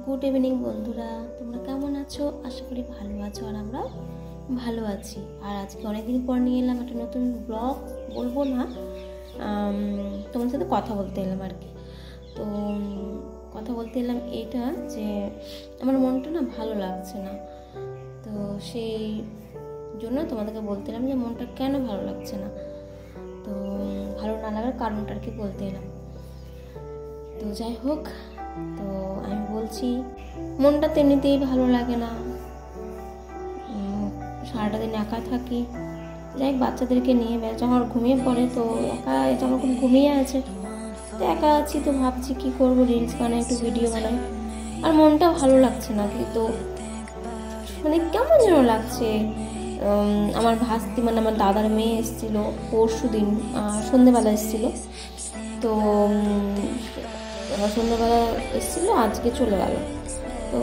Good evening বন্ধুরা, তোমরা কেমন আছো? আশা করি ভালো আছো আর আমরা ভালো আছি। আর আজকে অনেকদিন পর নিয়ে এলাম একটা নতুন ব্লগ, বলবো না, তোমার সাথে কথা বলতে এলাম আর কি। তো কথা বলতে এলাম এটা যে আমার মনটা না ভালো লাগছে না, তো সেই জন্য তোমাদেরকে বলতে এলাম যে মনটা কেন ভালো লাগছে না। তো ভালো না লাগার কারণটা আর কি বলতে এলাম। তো যাই হোক, তো আমি বলছি মনটা তো এমনিতেই ভালো লাগে না, সারাটা দিন একা থাকি। যাই হোক, বাচ্চাদেরকে নিয়ে যখন ঘুমিয়ে পড়ে, তো একা যখন খুব ঘুমিয়ে আছে, তো একা আছি, তো ভাবছি কি করবো, রিলস বানাই, একটু ভিডিও বানাই, আর মনটা ভালো লাগছে না। কিন্তু মানে কেমন যেন লাগছে। আমার ভাস্তি মানে আমার দাদার মেয়ে এসেছিলো পরশু দিন সন্ধ্যেবেলা এসেছিলো। তো সন্ধ্যাবেলা এসেছিলো, আজকে চলে গেল। তো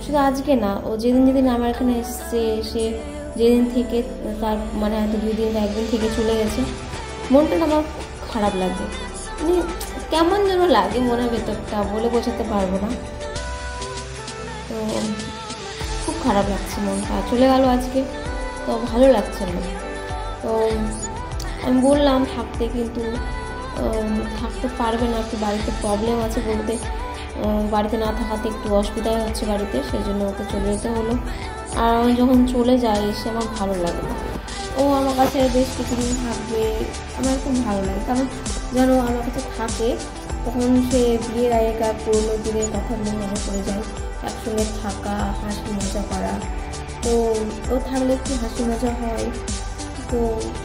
শুধু আজকে না, ও যেদিন যেদিন আমার এখানে এসছে, সে যেদিন থেকে তার মানে হয়তো 2 দিন বা 1 দিন থেকে চলে গেছে, মনটা আমার খারাপ লাগে। মানে কেমন যেন লাগে মনের ভেতরটা, বলে বোঝাতে পারবো না। তো খুব খারাপ লাগছে, মনটা চলে গেল আজকে, তো ভালো লাগছে না। তো আমি বললাম থাকতে, কিন্তু থাকতে পারবে না, একটু বাড়িতে প্রবলেম আছে বলতে, বাড়িতে না থাকাতে একটু অসুবিধাই হচ্ছে বাড়িতে, সেই জন্য ওকে চলে যেতে হলো। আর আমি যখন চলে যাই এসে আমার ভালো লাগে না, ও আমার কাছে বেশ কিছুদিন থাকবে, আমার খুব ভালো লাগে। কারণ যেন আমার কাছে থাকে, তখন সে বিয়ের আগেকার পুরোনো দিনের কথাগুলো মনে পড়ে যায়, একসঙ্গে থাকা, হাসি মজা করা। তো ও থাকলে একটু হাসি মজা হয়, তো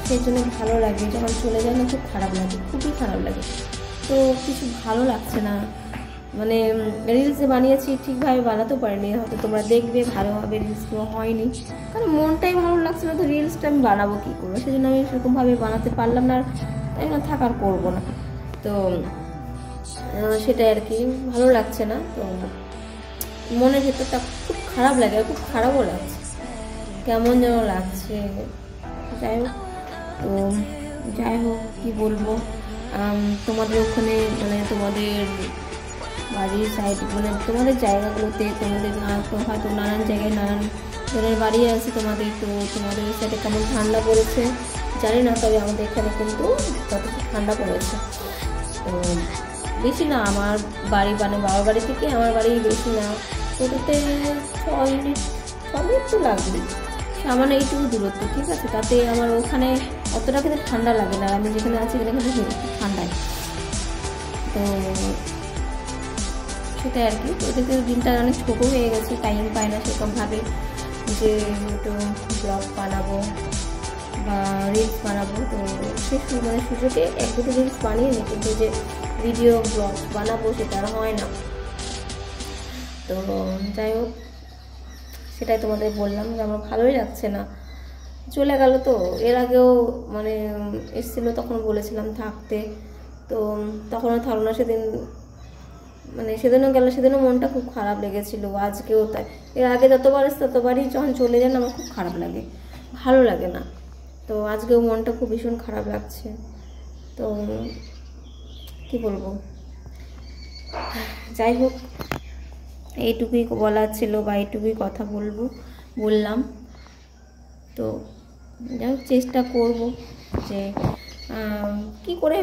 সেই জন্য ভালো লাগে। যখন চলে যায় না, খুব খারাপ লাগে, খুবই খারাপ লাগে। তো কিছু ভালো লাগছে না, মানে রিলসে বানিয়েছি, ঠিকভাবে বানাতেও পারিনি, হয়তো তোমরা দেখবে ভালো হবে, রিলসগুলো হয়নি, কারণ মনটাই ভালো লাগছে না। তো রিলসটা আমি বানাবো কী করবো, সেই জন্য আমি সেরকমভাবে বানাতে পারলাম না, তাই না, থাকার করবো না। তো সেটাই আর কি, ভালো লাগছে না। তো মনের ভেতরটা খুব খারাপ লাগে, খুব খারাপও লাগছে, কেমন যেন লাগছে। যাই হোক, তো যাই হোক কী বলবো, তোমাদের ওখানে মানে তোমাদের বাড়ির সাইড মানে তোমাদের জায়গাগুলোতে, তোমাদের হয়তো নানান জায়গায় নানান জনের বাড়ি আছে তোমাদের, তো তোমাদের সাইডে কেমন ঠান্ডা পড়েছে জানি না, তবে আমাদের এখানে কিন্তু যথেষ্ট ঠান্ডা পড়েছে। তো বেশি না, আমার বাড়ি মানে বাবার বাড়ি থেকে আমার বাড়ি বেশি না, টোটোতে 6 মিনিট তো লাগবে, সামান্য এইটুকু দূরত্ব, ঠিক আছে। তাতে আমার ওখানে অতটা কিন্তু ঠান্ডা লাগে না, আমি যেখানে আছি সেখানে কিন্তু ঠান্ডায়। তো সেটাই আর কি। ওদেরকে দিনটা অনেক ছোটো হয়ে গেছে, টাইম পায় না সেরকমভাবে যে একটু ব্লগ বানাবো বা রিলস বানাবো। তো সে মানে সুযোগে 1-2 রিলস বানিয়ে নিই, কিন্তু যে ভিডিও ব্লগ বানাবো সেটা আর হয় না। তো যাই হোক, সেটাই তোমাদের বললাম যে আমার ভালোই লাগছে না, চলে গেল। তো এর আগেও মানে এসেছিলো, তখন বলেছিলাম থাকতে, তো তখনও থাকলো না। সেদিন মানে সেদিনও গেল, সেদিনও মনটা খুব খারাপ লেগেছিলো, আজকেও তাই। এর আগে যতবার এসে ততবারই যখন চলে যান আমার খুব খারাপ লাগে, ভালো লাগে না। তো আজকেও মনটা খুব ভীষণ খারাপ লাগছে। তো কি বলবো, যাই হোক, এইটুকুই বলার ছিল বা এইটুকুই কথা বললাম। তো যাই হোক, চেষ্টা করব যে কি করে